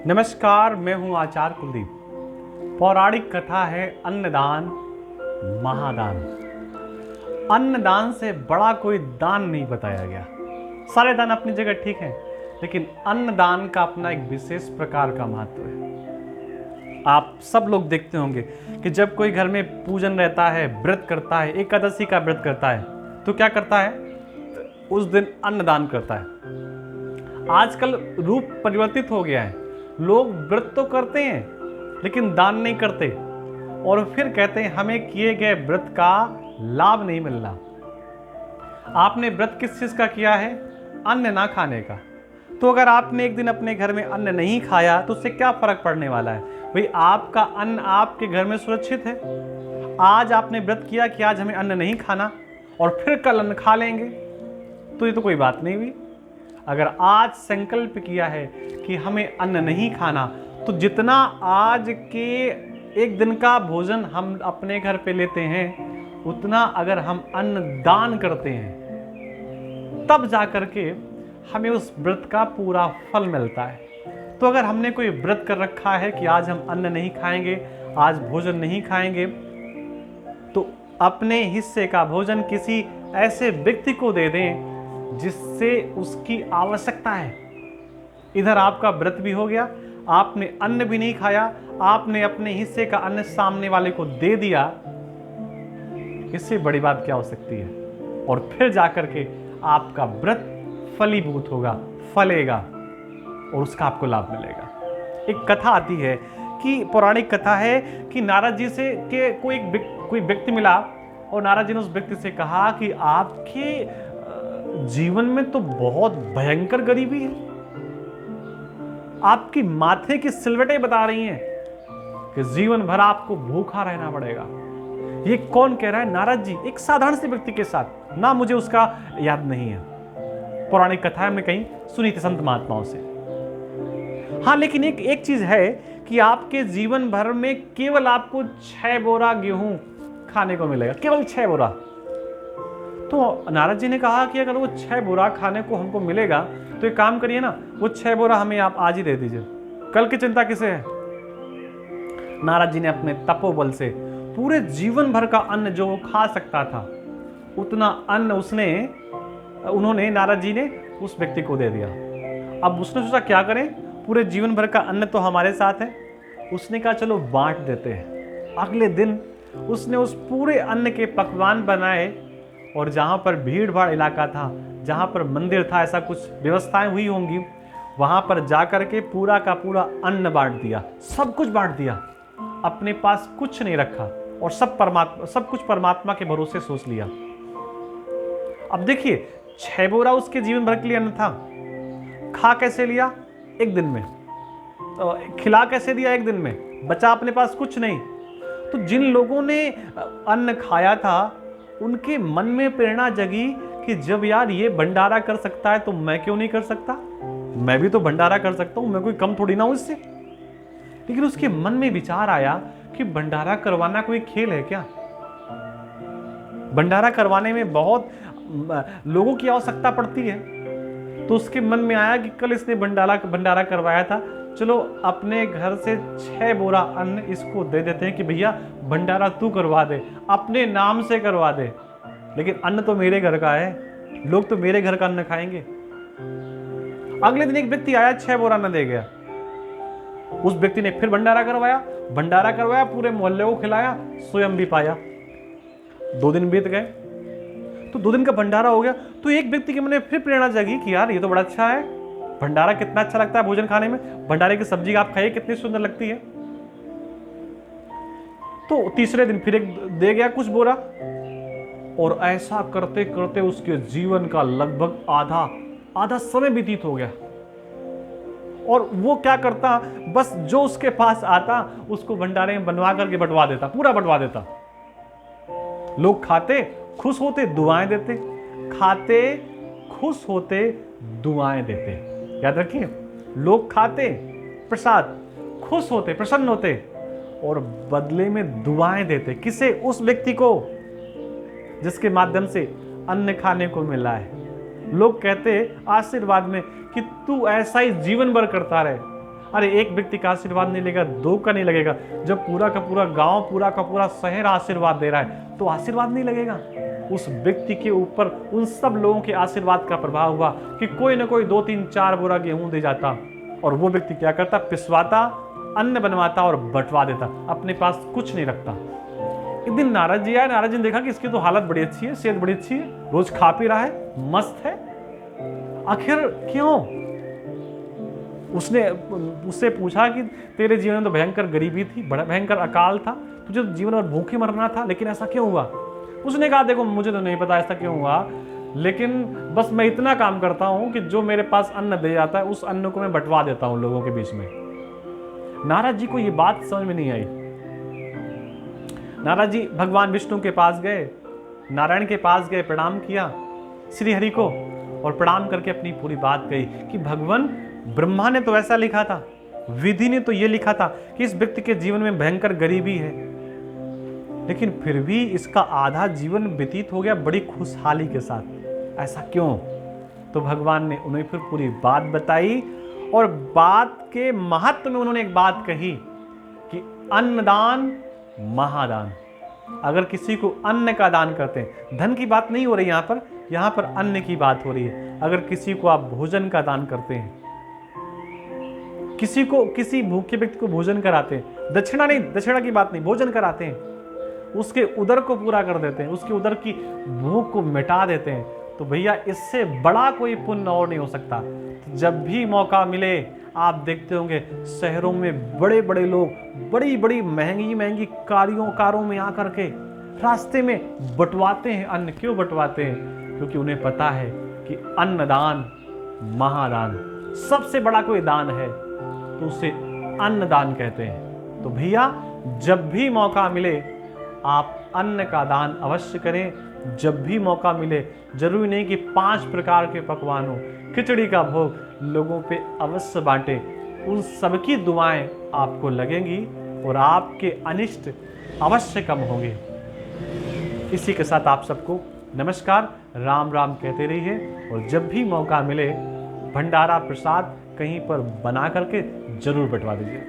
नमस्कार, मैं हूं आचार्य कुलदीप। पौराणिक कथा है अन्नदान महादान। अन्नदान से बड़ा कोई दान नहीं बताया गया। सारे दान अपनी जगह ठीक हैं, लेकिन अन्नदान का अपना एक विशेष प्रकार का महत्व है। आप सब लोग देखते होंगे कि जब कोई घर में पूजन रहता है, व्रत करता है, एकादशी का व्रत करता है, तो क्या करता है? उस दिन अन्नदान करता है। आजकल रूप परिवर्तित हो गया है। लोग व्रत तो करते हैं लेकिन दान नहीं करते, और फिर कहते हैं हमें किए गए व्रत का लाभ नहीं मिल रहा। आपने व्रत किस चीज का किया है? अन्न ना खाने का। तो अगर आपने एक दिन अपने घर में अन्न नहीं खाया तो उससे क्या फर्क पड़ने वाला है? भाई, आपका अन्न आपके घर में सुरक्षित है। आज आपने व्रत किया कि आज हमें अन्न नहीं खाना, और फिर कल अन्न खा लेंगे, तो ये तो कोई बात नहीं हुई। अगर आज संकल्प किया है कि हमें अन्न नहीं खाना, तो जितना आज के एक दिन का भोजन हम अपने घर पे लेते हैं, उतना अगर हम अन्न दान करते हैं, तब जाकर के हमें उस व्रत का पूरा फल मिलता है। तो अगर हमने कोई व्रत कर रखा है कि आज हम अन्न नहीं खाएंगे, आज भोजन नहीं खाएंगे, तो अपने हिस्से का भोजन किसी ऐसे व्यक्ति को दे दें जिससे उसकी आवश्यकता है। इधर आपका व्रत भी हो गया, आपने अन्न भी नहीं खाया, आपने अपने हिस्से का अन्न सामने वाले को दे दिया। इससे बड़ी बात क्या हो सकती है? और फिर जाकर के आपका व्रत फलीभूत होगा, फलेगा, और उसका आपको लाभ मिलेगा। एक कथा आती है कि पौराणिक कथा है कि नारद जी से के कोई व्यक्ति मिला, और नारद जी ने उस व्यक्ति से कहा कि आपके जीवन में तो बहुत भयंकर गरीबी है। आपकी माथे की सिलवटें बता रही हैं कि जीवन भर आपको भूखा रहना पड़ेगा। ये कौन कह रहा है? नारद जी, एक साधारण से व्यक्ति के साथ। ना मुझे उसका याद नहीं है, पौराणिक कथा हमने कहीं सुनी थी संत महात्माओं से। हाँ, लेकिन एक चीज है कि आपके जीवन भर में केवल आपको 6 बोरा गेहूं खाने को मिलेगा, केवल 6 बोरा। तो नारद जी ने कहा कि अगर वो 6 बोरा खाने को हमको मिलेगा, तो एक काम करिए ना, वो 6 बोरा हमें आप आज ही दे दीजिए, कल की चिंता किसे है? नारद जी ने अपने तपोबल से पूरे जीवन भर का अन्न जो वो खा सकता था, उतना अन्न उन्होंने नारद जी ने उस व्यक्ति को दे दिया। अब उसने सोचा क्या करें, पूरे जीवन भर का अन्न तो हमारे साथ है। उसने कहा चलो बांट देते हैं। अगले दिन उसने उस पूरे अन्न के पकवान बनाए, और जहां पर भीड़ भाड़ इलाका था, जहां पर मंदिर था, ऐसा कुछ व्यवस्थाएं हुई होंगी, वहां पर जाकर के पूरा का पूरा अन्न बांट दिया, सब कुछ बांट दिया, अपने पास कुछ नहीं रखा, और सब कुछ परमात्मा के भरोसे सोच लिया। अब देखिए, 6 बोरा उसके जीवन भर के लिए अन्न था। खा कैसे लिया? एक दिन में। खिला कैसे दिया? एक दिन में। बचा अपने पास कुछ नहीं। तो जिन लोगों ने अन्न खाया था, उनके मन में प्रेरणा जगी कि जब यार ये भंडारा कर सकता है तो मैं क्यों नहीं कर सकता? मैं भी तो भंडारा कर सकता हूं, मैं कोई कम थोड़ी ना हूं इससे। लेकिन उसके मन में विचार आया कि भंडारा करवाना कोई खेल है क्या? भंडारा करवाने में बहुत लोगों की आवश्यकता पड़ती है। तो उसके मन में आया कि कल इसने भंडारा करवाया था, चलो अपने घर से 6 बोरा अन्न इसको दे देते हैं कि भैया भंडारा तू करवा दे, अपने नाम से करवा दे, लेकिन अन्न तो मेरे घर का है, लोग तो मेरे घर का अन्न खाएंगे। अगले दिन एक व्यक्ति आया, 6 बोरा अन्न दे गया। उस व्यक्ति ने फिर भंडारा करवाया, पूरे मोहल्ले को खिलाया, स्वयं भी पाया। 2 दिन बीत गए, तो 2 दिन का भंडारा हो गया। तो एक व्यक्ति के मन में फिर प्रेरणा जगी कि यार ये तो बड़ा अच्छा है, भंडारा कितना अच्छा लगता है भोजन खाने में। भंडारे की सब्जी आप खाइए, कितनी सुंदर लगती है। तो तीसरे दिन फिर एक दे गया कुछ बोरा, और ऐसा करते करते उसके जीवन का लगभग आधा समय व्यतीत हो गया। और वो क्या करता, बस जो उसके पास आता उसको भंडारे में बनवा करके बंटवा देता, पूरा बंटवा देता। लोग खाते, खुश होते, दुआएं देते, खाते, खुश होते, दुआएं देते। याद रखिए, लोग खाते प्रसाद, खुश होते, प्रसन्न होते, और बदले में दुआएं देते। किसे? उस व्यक्ति को जिसके माध्यम से अन्न खाने को मिला है। लोग कहते आशीर्वाद में कि तू ऐसा ही जीवन भर करता रहे, अरे एक व्यक्ति का आशीर्वाद नहीं लगेगा, दो का नहीं लगेगा, जब पूरा का पूरा गांव, पूरा का पूरा शहर आशीर्वाद दे रहा है तो आशीर्वाद नहीं लगेगा। उस व्यक्ति के ऊपर उन सब लोगों के आशीर्वाद का प्रभाव हुआ कि कोई ना कोई 2 3 4 बोरा गेहूं दे जाता, और वो व्यक्ति क्या करता, पिसवाता, अन्न बनवाता और बंटवा देता, अपने पास कुछ नहीं रखता। एक दिन नारद जी आए, नारद जी ने देखा कि इसकी तो हालत बड़ी अच्छी है, सेहत बड़ी अच्छी है, रोज खा पी रहा है, मस्त है, आखिर क्यों? उससे पूछा कि तेरे जीवन में तो भयंकर गरीबी थी, बड़ा भयंकर अकाल था, तुझे तो जीवन भर भूखे मरना था, लेकिन ऐसा क्यों हुआ? उसने कहा देखो मुझे तो नहीं पता ऐसा क्यों हुआ, लेकिन बस मैं इतना काम करता हूं कि जो मेरे पास अन्न दे जाता है उस अन्न को मैं बंटवा देता हूं लोगों के बीच में। नारद जी को ये बात समझ में नहीं आई। नारद जी भगवान विष्णु के पास गए, नारायण के पास गए, प्रणाम किया श्री हरि को, और प्रणाम करके अपनी पूरी बात कही कि भगवान, ब्रह्मा ने तो ऐसा लिखा था, विधि ने तो ये लिखा था कि इस व्यक्ति के जीवन में भयंकर गरीबी है, लेकिन फिर भी इसका आधा जीवन व्यतीत हो गया बड़ी खुशहाली के साथ, ऐसा क्यों? तो भगवान ने उन्हें फिर पूरी बात बताई, और बात के महत्व में उन्होंने एक बात कही कि अन्नदान महादान। अगर किसी को अन्न का दान करते हैं, धन की बात नहीं हो रही यहाँ पर अन्न की बात हो रही है। अगर किसी को आप भोजन का दान करते हैं, किसी भूखे व्यक्ति को भोजन कराते हैं, दक्षिणा नहीं, दक्षिणा की बात नहीं, भोजन कराते हैं, उसके उदर को पूरा कर देते हैं, उसके उदर की भूख को मिटा देते हैं, तो भैया इससे बड़ा कोई पुण्य और नहीं हो सकता। तो जब भी मौका मिले, आप देखते होंगे शहरों में बड़े बड़े लोग बड़ी बड़ी महंगी कारों में आकर के रास्ते में बंटवाते हैं अन्न। क्यों बंटवाते हैं? क्योंकि उन्हें पता है कि अन्नदान महादान, सबसे बड़ा कोई दान है तो उसे अन्नदान कहते हैं। तो भैया जब भी मौका मिले आप अन्न का दान अवश्य करें। जब भी मौका मिले, जरूरी नहीं कि 5 प्रकार के पकवान हो, खिचड़ी का भोग लोगों पे अवश्य बांटे, उन सबकी दुआएं आपको लगेंगी और आपके अनिष्ट अवश्य कम होंगे। इसी के साथ आप सबको नमस्कार, राम राम कहते रहिए, और जब भी मौका मिले भंडारा प्रसाद कहीं पर बना करके जरूर बंटवा दीजिए।